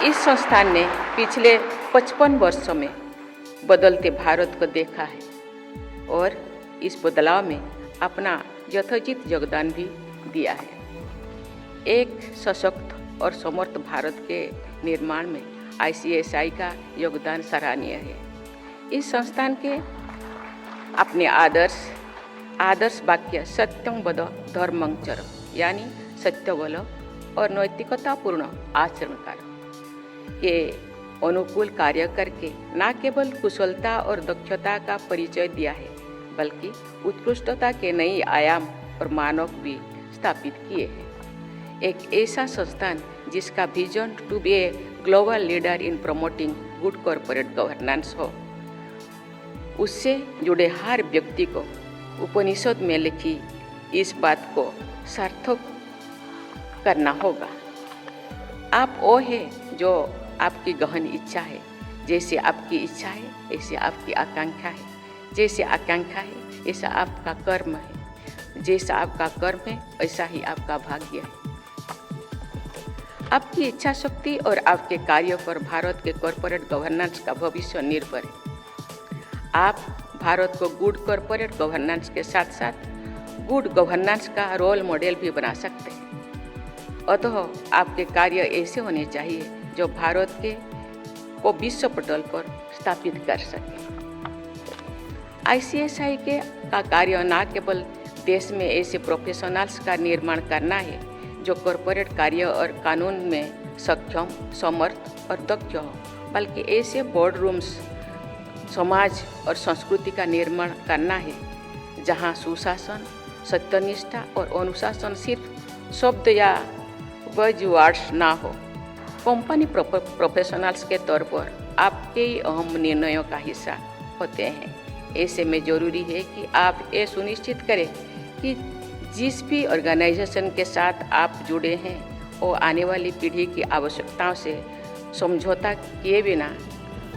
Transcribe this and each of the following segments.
इस संस्थान ने पिछले 55 वर्षों में बदलते भारत को देखा है और इस बदलाव में अपना यथोचित योगदान भी दिया है। एक सशक्त और समर्थ भारत के निर्माण में ICSI का योगदान सराहनीय है। इस संस्थान के अपने आदर्श वाक्य सत्यं वद धर्मं चर यानी सत्य बोलो और नैतिकतापूर्ण आचरण करो के अनुकूल कार्य करके न केवल कुशलता और दक्षता का परिचय दिया है बल्कि उत्कृष्टता के नई आयाम और मानक भी स्थापित किए हैं। एक ऐसा संस्थान जिसका vision to be a global leader in promoting good corporate governance हो, उससे जुड़े हर व्यक्ति को उपनिषद में लिखी इस बात को सार्थक करना होगा। आप वो है जो आपकी गहन इच्छा है, जैसे आपकी इच्छा है ऐसे आपकी आकांक्षा है, जैसे आकांक्षा है ऐसा आपका कर्म है, जैसा आपका कर्म है ऐसा ही आपका भाग्य है। आपकी इच्छा शक्ति और आपके कार्यों पर भारत के कॉर्पोरेट गवर्नेंस का भविष्य निर्भर है। आप भारत को गुड कॉर्पोरेट गवर्नेंस के साथ साथ गुड गवर्नेंस का रोल मॉडल भी बना सकते हैं। अतः आपके कार्य ऐसे होने चाहिए जो भारत को विश्व पटल पर स्थापित कर सके। ICSI का कार्य न केवल देश में ऐसे प्रोफेशनल्स का निर्माण करना है जो कॉर्पोरेट कार्य और कानून में सक्षम, समर्थ और दक्ष हो, बल्कि ऐसे बोर्ड रूम्स, समाज और संस्कृति का निर्माण करना है जहां सुशासन, सत्यनिष्ठा और अनुशासन सिर्फ शब्द या बज़वर्ड्स ना हो। कंपनी प्रोफेशनल्स के तौर पर आपके ही अहम निर्णयों का हिस्सा होते हैं। ऐसे में ज़रूरी है कि आप ये सुनिश्चित करें कि जिस भी ऑर्गेनाइजेशन के साथ आप जुड़े हैं वो आने वाली पीढ़ी की आवश्यकताओं से समझौता किए बिना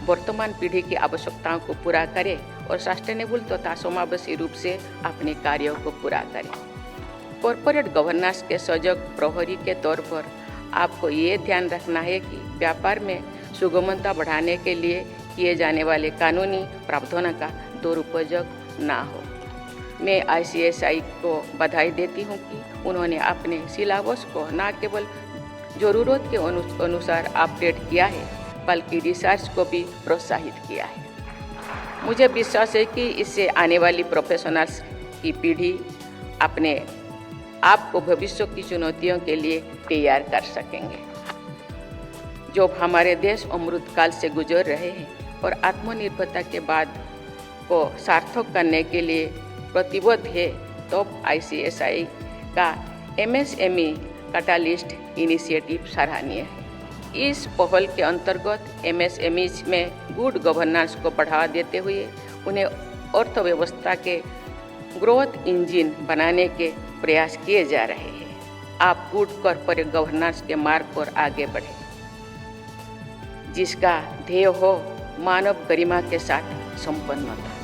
वर्तमान पीढ़ी की आवश्यकताओं को पूरा करें और सस्टेनेबल तथा समावेशी रूप से अपने कार्यों को पूरा करें। कॉर्पोरेट गवर्नेंस के सजग प्रहरी के तौर पर आपको ये ध्यान रखना है कि व्यापार में सुगमता बढ़ाने के लिए किए जाने वाले कानूनी प्रावधानों का दुरुपयोग ना हो। मैं ICSI को बधाई देती हूँ कि उन्होंने अपने सिलेबस को न केवल ज़रूरत के अनुसार अपडेट किया है बल्कि रिसर्च को भी प्रोत्साहित किया है। मुझे विश्वास है कि इससे आने वाली प्रोफेशनल्स की पीढ़ी अपने आप को भविष्य की चुनौतियों के लिए तैयार कर सकेंगे। जो हमारे देश अमृतकाल से गुजर रहे हैं और आत्मनिर्भरता के बाद को सार्थक करने के लिए प्रतिबद्ध है, तो ICSI का MSME कैटालिस्ट इनिशिएटिव सराहनीय है। इस पहल के अंतर्गत MSMEs में गुड गवर्नेंस को बढ़ावा देते हुए उन्हें अर्थव्यवस्था के ग्रोथ इंजन बनाने के प्रयास किए जा रहे हैं। आप गुड कॉर्पोरेट गवर्नेंस के मार्ग पर आगे बढ़ें, जिसका ध्येय हो मानव गरिमा के साथ संपन्नता।